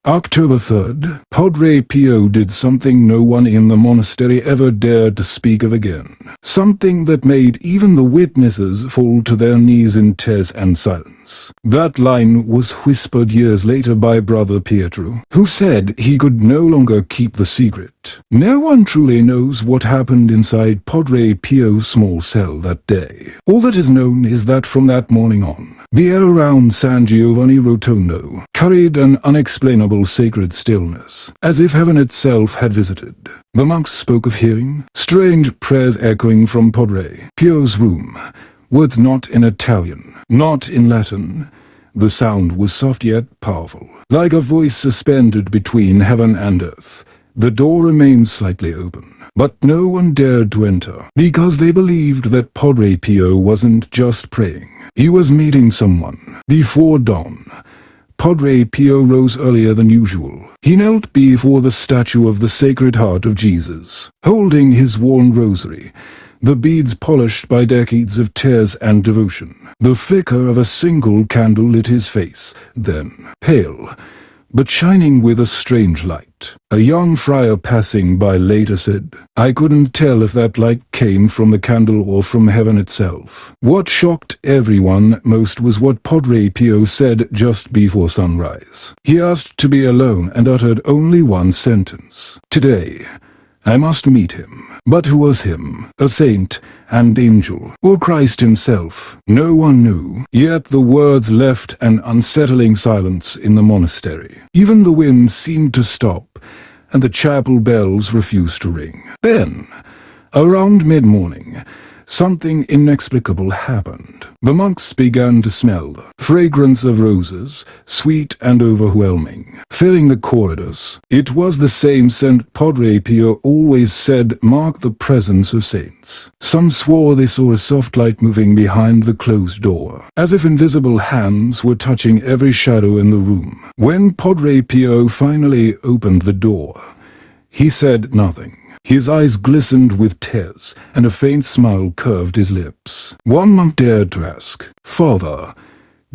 October 3rd, Padre Pio did something no one in the monastery ever dared to speak of again. Something that made even the witnesses fall to their knees in tears and silence. That line was whispered years later by Brother Pietro, who said he could no longer keep the secret. No one truly knows what happened inside Padre Pio's small cell that day. All that is known is that from that morning on, the air around San Giovanni Rotondo carried an unexplainable sacred stillness, as if heaven itself had visited. The monks spoke of hearing strange prayers echoing from Padre Pio's room, words not in Italian, not in Latin. The sound was soft yet powerful, like a voice suspended between heaven and earth. The door remained slightly open, but no one dared to enter, because they believed that Padre Pio wasn't just praying. He was meeting someone. Before dawn, Padre Pio rose earlier than usual. He knelt before the statue of the Sacred Heart of Jesus, holding his worn rosary, the beads polished by decades of tears and devotion. The flicker of a single candle lit his face, then, pale, but shining with a strange light. A young friar passing by later said, "I couldn't tell if that light came from the candle or from heaven itself." What shocked everyone most was what Padre Pio said just before sunrise. He asked to be alone and uttered only one sentence. "Today, I must meet him." But who was him? A saint, an angel, or Christ himself? No one knew, yet the words left an unsettling silence in the monastery. Even the wind seemed to stop, and the chapel bells refused to ring. Then, around mid-morning, something inexplicable happened. The monks began to smell the fragrance of roses, sweet and overwhelming, filling the corridors. It was the same scent Padre Pio always said marked the presence of saints. Some swore they saw a soft light moving behind the closed door, as if invisible hands were touching every shadow in the room. When Padre Pio finally opened the door, he said nothing. His eyes glistened with tears, and a faint smile curved his lips. One monk dared to ask, "Father,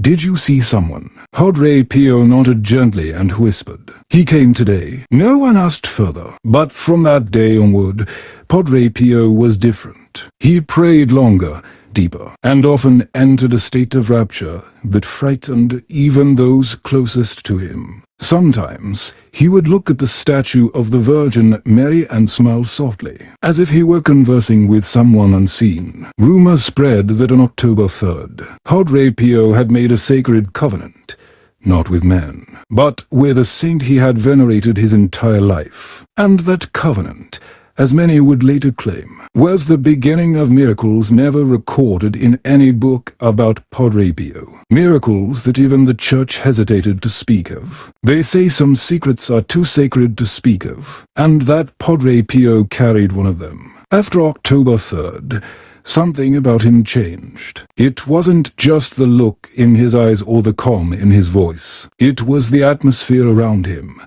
did you see someone?" Padre Pio nodded gently and whispered, "He came today." No one asked further, but from that day onward, Padre Pio was different. He prayed longer, deeper, and often entered a state of rapture that frightened even those closest to him. Sometimes he would look at the statue of the Virgin Mary and smile softly, as if he were conversing with someone unseen. Rumors spread that on October 3rd, Padre Pio had made a sacred covenant, not with men, but with a saint he had venerated his entire life. And that covenant, as many would later claim, was the beginning of miracles never recorded in any book about Padre Pio. Miracles that even the Church hesitated to speak of. They say some secrets are too sacred to speak of, and that Padre Pio carried one of them. After October 3rd, something about him changed. It wasn't just the look in his eyes or the calm in his voice. It was the atmosphere around him,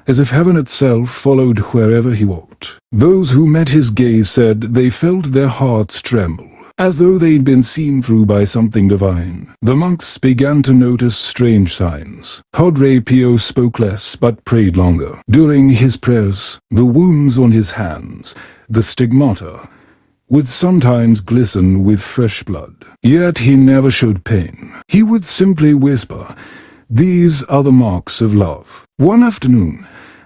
as if heaven itself followed wherever he walked. Those who met his gaze said they felt their hearts tremble, as though they'd been seen through by something divine. The monks began to notice strange signs. Padre Pio spoke less but prayed longer. During his prayers, the wounds on his hands, the stigmata, would sometimes glisten with fresh blood. Yet he never showed pain. He would simply whisper, "These are the marks of love." One afternoon,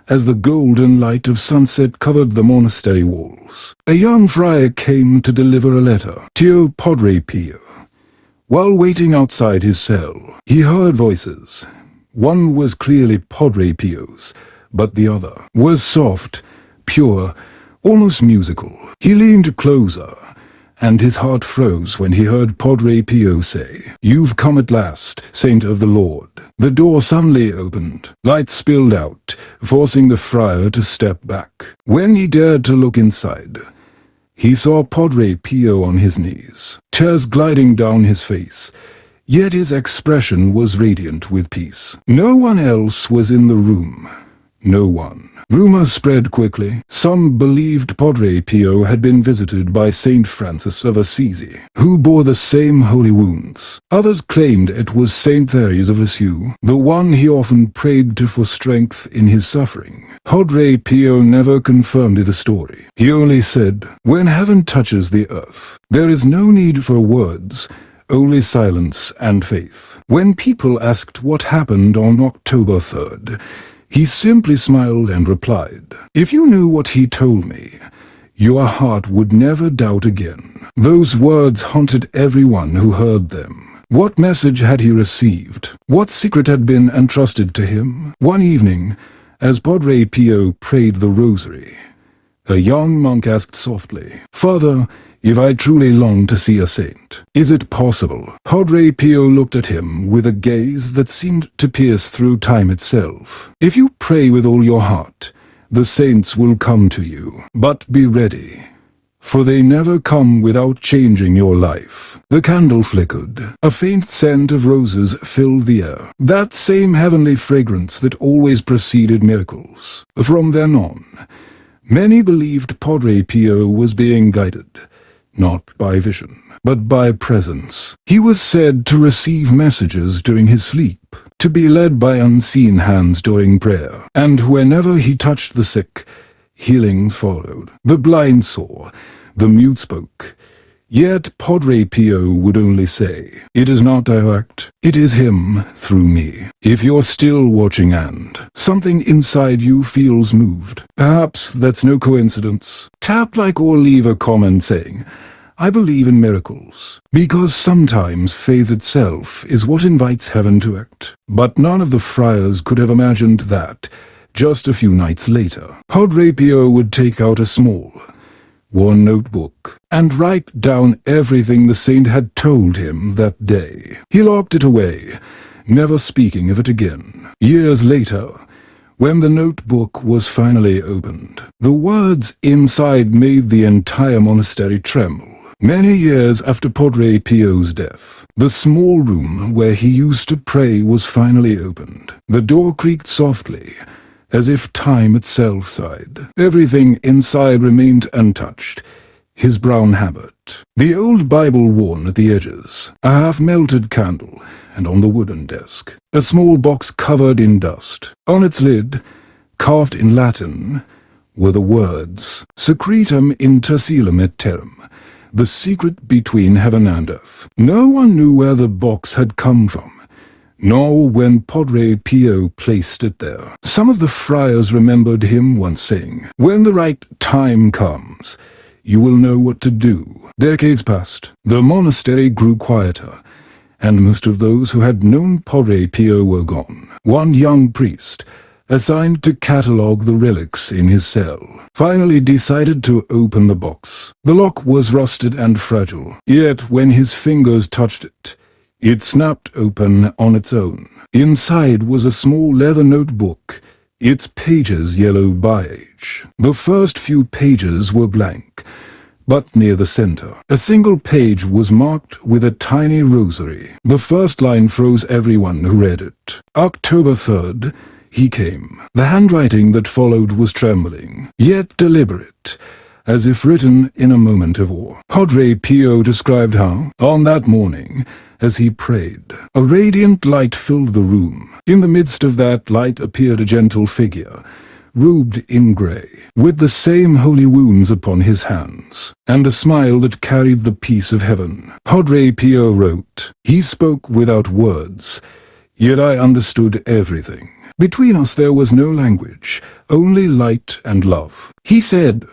as the golden light of sunset covered the monastery walls, a young friar came to deliver a letter to Padre Pio. While waiting outside his cell, he heard voices. One was clearly Padre Pio's, but the other was soft, pure, almost musical. He leaned closer, and his heart froze when he heard Padre Pio say, "You've come at last, Saint of the Lord." The door suddenly opened. Light spilled out, forcing the friar to step back. When he dared to look inside, he saw Padre Pio on his knees, tears gliding down his face, yet his expression was radiant with peace. No one else was in the room. No one. Rumors spread quickly. Some believed Padre Pio had been visited by Saint Francis of Assisi, who bore the same holy wounds. Others claimed it was Saint Therese of Lisieux, the one he often prayed to for strength in his suffering. Padre Pio never confirmed the story. He only said, "When heaven touches the earth, there is no need for words, only silence and faith." When people asked what happened on October 3rd, he simply smiled and replied, "If you knew what he told me, your heart would never doubt again." Those words haunted everyone who heard them. What message had he received? What secret had been entrusted to him? One evening, as Padre Pio prayed the rosary, a young monk asked softly, "Father, if I truly long to see a saint, is it possible?" Padre Pio looked at him with a gaze that seemed to pierce through time itself. "If you pray with all your heart, the saints will come to you. But be ready, for they never come without changing your life." The candle flickered. A faint scent of roses filled the air, that same heavenly fragrance that always preceded miracles. From then on, many believed Padre Pio was being guided, not by vision, but by presence. He was said to receive messages during his sleep, to be led by unseen hands during prayer, and whenever he touched the sick, healing followed. The blind saw, the mute spoke. Yet Padre Pio would only say, "It is not direct, it is him through me." If you're still watching and something inside you feels moved, perhaps that's no coincidence, tap like or leave a comment saying, "I believe in miracles," because sometimes faith itself is what invites heaven to act. But none of the friars could have imagined that, just a few nights later, Padre Pio would take out a small, worn notebook and write down everything the saint had told him that day. He locked it away, never speaking of it again. Years later, when the notebook was finally opened, the words inside made the entire monastery tremble. Many years after Padre Pio's death, the small room where he used to pray was finally opened. The door creaked softly, as if time itself sighed. Everything inside remained untouched. His brown habit, the old Bible worn at the edges, a half-melted candle, and on the wooden desk, a small box covered in dust. On its lid, carved in Latin, were the words, "Secretum inter caelum et terram," the secret between heaven and earth. No one knew where the box had come from, nor when Padre Pio placed it there. Some of the friars remembered him once saying, "When the right time comes, you will know what to do." Decades passed. The monastery grew quieter, and most of those who had known Padre Pio were gone. One young priest, assigned to catalogue the relics in his cell, finally decided to open the box. The lock was rusted and fragile, yet when his fingers touched it, it snapped open on its own. Inside was a small leather notebook, its pages yellowed by age. The first few pages were blank, but near the center, a single page was marked with a tiny rosary. The first line froze everyone who read it. October 3rd, he came. The handwriting that followed was trembling, yet deliberate, as if written in a moment of awe. Padre Pio described how, on that morning, as he prayed, a radiant light filled the room. In the midst of that light appeared a gentle figure, robed in grey, with the same holy wounds upon his hands, and a smile that carried the peace of heaven. Padre Pio wrote, "He spoke without words, yet I understood everything. Between us there was no language, only light and love. He said,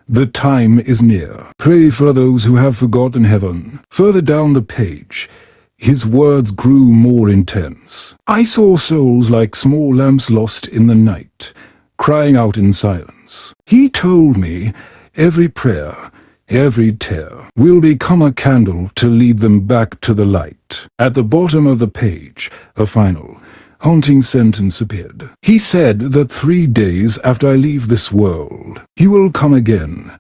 'The time is near. Pray for those who have forgotten heaven.'" Further down the page, his words grew more intense. "I saw souls like small lamps lost in the night, crying out in silence. He told me every prayer, every tear, will become a candle to lead them back to the light." At the bottom of the page, a final, haunting sentence appeared. "He said that 3 days after I leave this world, he will come again,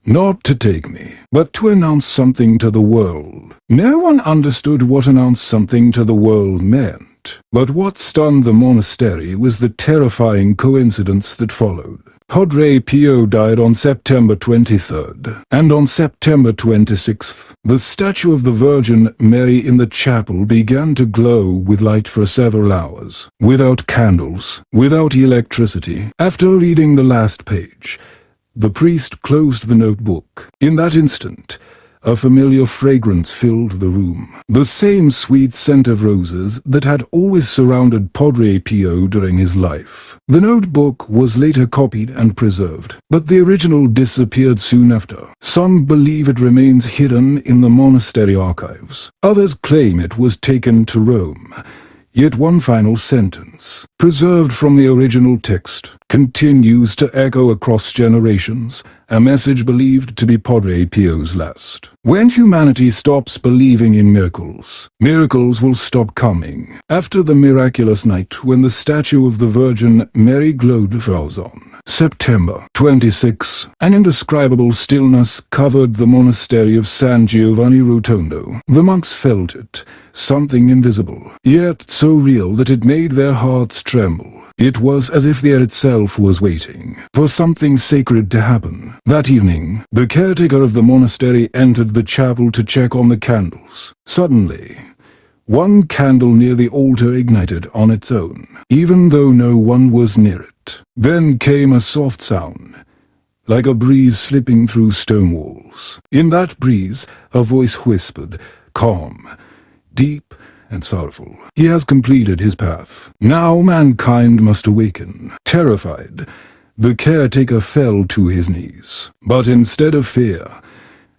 not to take me, but to announce something to the world." No one understood what announce something to the world meant. But what stunned the monastery was the terrifying coincidence that followed. Padre Pio died on September 23rd, and on September 26th, the statue of the Virgin Mary in the chapel began to glow with light for several hours, without candles, without electricity. After reading the last page, the priest closed the notebook. In that instant, a familiar fragrance filled the room, the same sweet scent of roses that had always surrounded Padre Pio during his life. The notebook was later copied and preserved, but the original disappeared soon after. Some believe it remains hidden in the monastery archives. Others claim it was taken to Rome. Yet one final sentence, preserved from the original text, continues to echo across generations, a message believed to be Padre Pio's last. When humanity stops believing in miracles, miracles will stop coming. After the miraculous night when the statue of the Virgin Mary glowed for on September 26, an indescribable stillness covered the monastery of San Giovanni Rotondo. The monks felt it, something invisible, yet so real that it made their hearts tremble. It was as if the air itself was waiting for something sacred to happen. That evening, the caretaker of the monastery entered the chapel to check on the candles. Suddenly, one candle near the altar ignited on its own, even though no one was near it. Then came a soft sound, like a breeze slipping through stone walls. In that breeze, a voice whispered, calm, deep, and sorrowful. He has completed his path. Now mankind must awaken. Terrified, the caretaker fell to his knees. But instead of fear,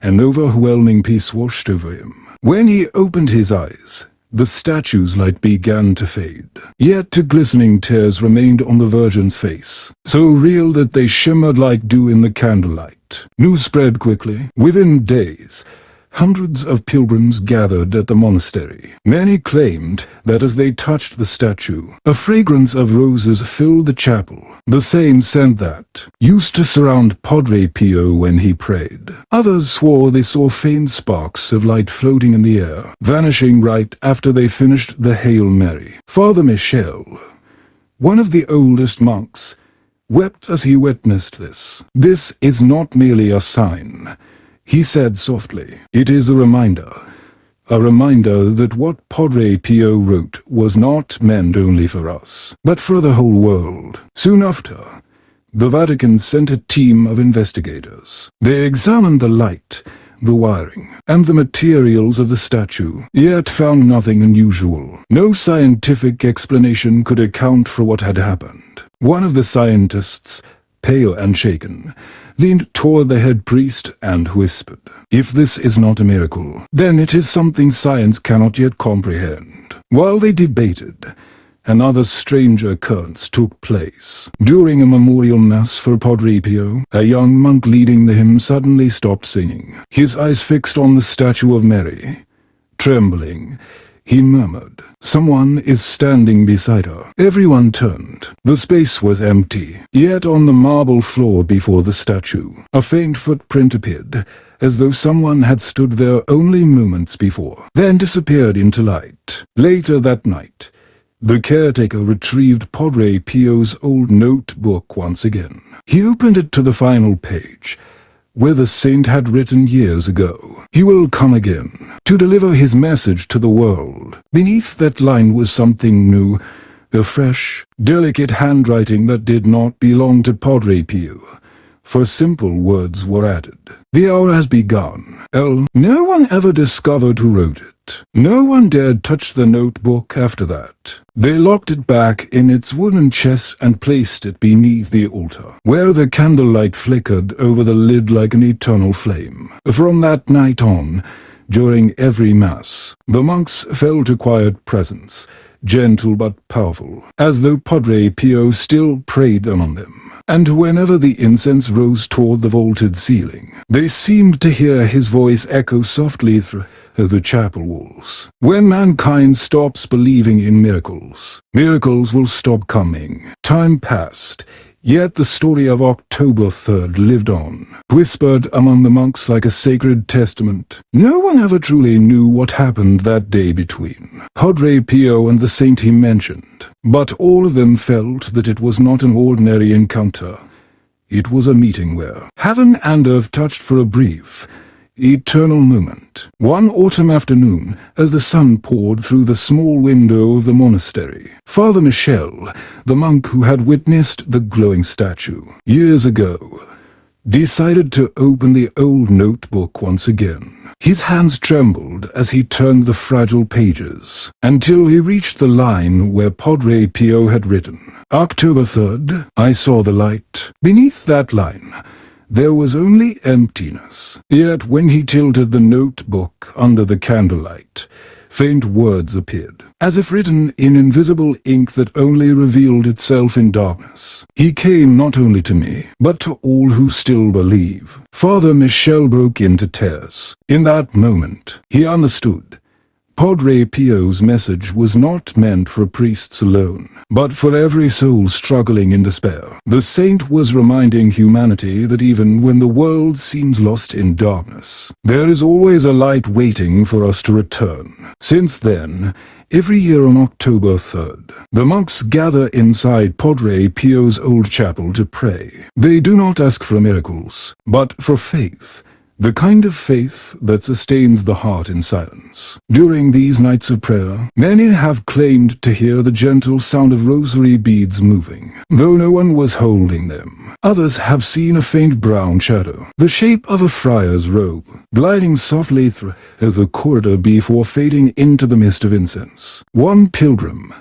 an overwhelming peace washed over him. When he opened his eyes, the statue's light began to fade. Yet two glistening tears remained on the Virgin's face, so real that they shimmered like dew in the candlelight. News spread quickly. Within days, hundreds of pilgrims gathered at the monastery. Many claimed that as they touched the statue, a fragrance of roses filled the chapel, the same scent that used to surround Padre Pio when he prayed. Others swore they saw faint sparks of light floating in the air, vanishing right after they finished the Hail Mary. Father Michel, one of the oldest monks, wept as he witnessed this. This is not merely a sign, he said softly. It is a reminder that what Padre Pio wrote was not meant only for us, but for the whole world. Soon after, the Vatican sent a team of investigators. They examined the light, the wiring, and the materials of the statue, yet found nothing unusual. No scientific explanation could account for what had happened. One of the scientists, pale and shaken, leaned toward the head priest and whispered, "If this is not a miracle, then it is something science cannot yet comprehend." While they debated, another strange occurrence took place. During a memorial mass for Padre Pio, a young monk leading the hymn suddenly stopped singing, his eyes fixed on the statue of Mary. Trembling, he murmured, "Someone is standing beside her." Everyone turned. The space was empty. Yet on the marble floor before the statue, a faint footprint appeared, as though someone had stood there only moments before, then disappeared into light. Later that night, the caretaker retrieved Padre Pio's old notebook once again. He opened it to the final page, where the saint had written years ago, "He will come again, to deliver his message to the world." Beneath that line was something new, a fresh, delicate handwriting that did not belong to Padre Pio, for simple words were added. "The hour has begun. No one ever discovered who wrote it. No one dared touch the notebook after that. They locked it back in its wooden chest and placed it beneath the altar, where the candlelight flickered over the lid like an eternal flame. From that night on, during every Mass, the monks felt a quiet presence, gentle but powerful, as though Padre Pio still prayed among them. And whenever the incense rose toward the vaulted ceiling, they seemed to hear his voice echo softly through the chapel walls. When mankind stops believing in miracles, miracles will stop coming. Time passed, Yet the story of October 3rd lived on, whispered among the monks like a sacred testament. No one ever truly knew what happened that day between Padre Pio and the saint he mentioned, but all of them felt that it was not an ordinary encounter. It was a meeting where heaven and earth touched for a brief, eternal moment. One autumn afternoon, as the sun poured through the small window of the monastery, Father Michel, the monk who had witnessed the glowing statue years ago, decided to open the old notebook once again. His hands trembled as he turned the fragile pages, until he reached the line where Padre Pio had written, "October 3rd, I saw the light." Beneath that line, there was only emptiness. Yet when he tilted the notebook under the candlelight, faint words appeared, as if written in invisible ink that only revealed itself in darkness. "He came not only to me, but to all who still believe." Father Michel broke into tears. In that moment, he understood. Padre Pio's message was not meant for priests alone, but for every soul struggling in despair. The saint was reminding humanity that even when the world seems lost in darkness, there is always a light waiting for us to return. Since then, every year on October 3rd, the monks gather inside Padre Pio's old chapel to pray. They do not ask for miracles, but for faith. The kind of faith that sustains the heart in silence. During these nights of prayer, many have claimed to hear the gentle sound of rosary beads moving, though no one was holding them. Others have seen a faint brown shadow, the shape of a friar's robe, gliding softly through the corridor before fading into the mist of incense. One pilgrim,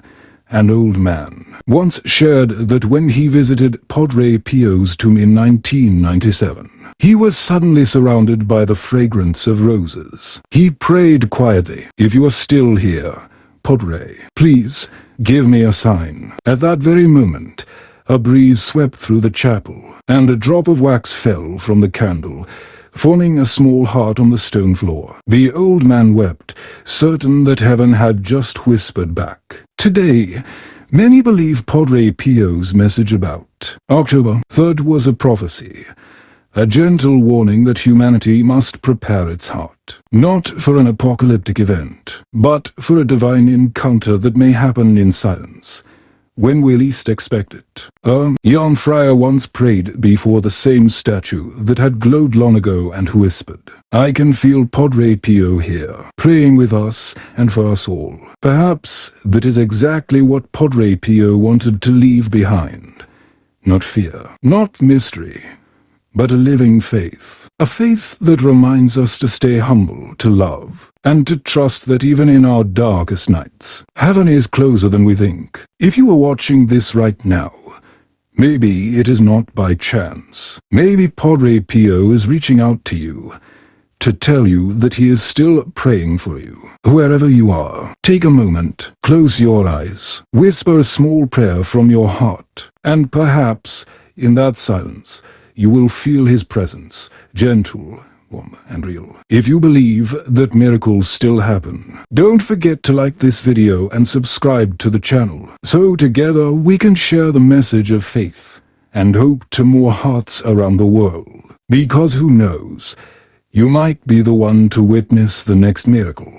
an old man, once shared that when he visited Padre Pio's tomb in 1997, he was suddenly surrounded by the fragrance of roses. He prayed quietly, "If you are still here, Padre, please give me a sign." At that very moment, a breeze swept through the chapel, and a drop of wax fell from the candle, forming a small heart on the stone floor. The old man wept, certain that heaven had just whispered back. Today, many believe Padre Pio's message about October 3rd was a prophecy, a gentle warning that humanity must prepare its heart, not for an apocalyptic event, but for a divine encounter that may happen in silence, when we least expect it. A young friar once prayed before the same statue that had glowed long ago and whispered, "I can feel Padre Pio here, praying with us and for us all." Perhaps that is exactly what Padre Pio wanted to leave behind. Not fear, not mystery, but a living faith. A faith that reminds us to stay humble, to love, and to trust that even in our darkest nights, heaven is closer than we think. If you are watching this right now, maybe it is not by chance. Maybe Padre Pio is reaching out to you to tell you that he is still praying for you. Wherever you are, take a moment, close your eyes, whisper a small prayer from your heart, and perhaps, in that silence, you will feel his presence, gentle, warm, and real. If you believe that miracles still happen, don't forget to like this video and subscribe to the channel, so together we can share the message of faith and hope to more hearts around the world. Because who knows, you might be the one to witness the next miracle.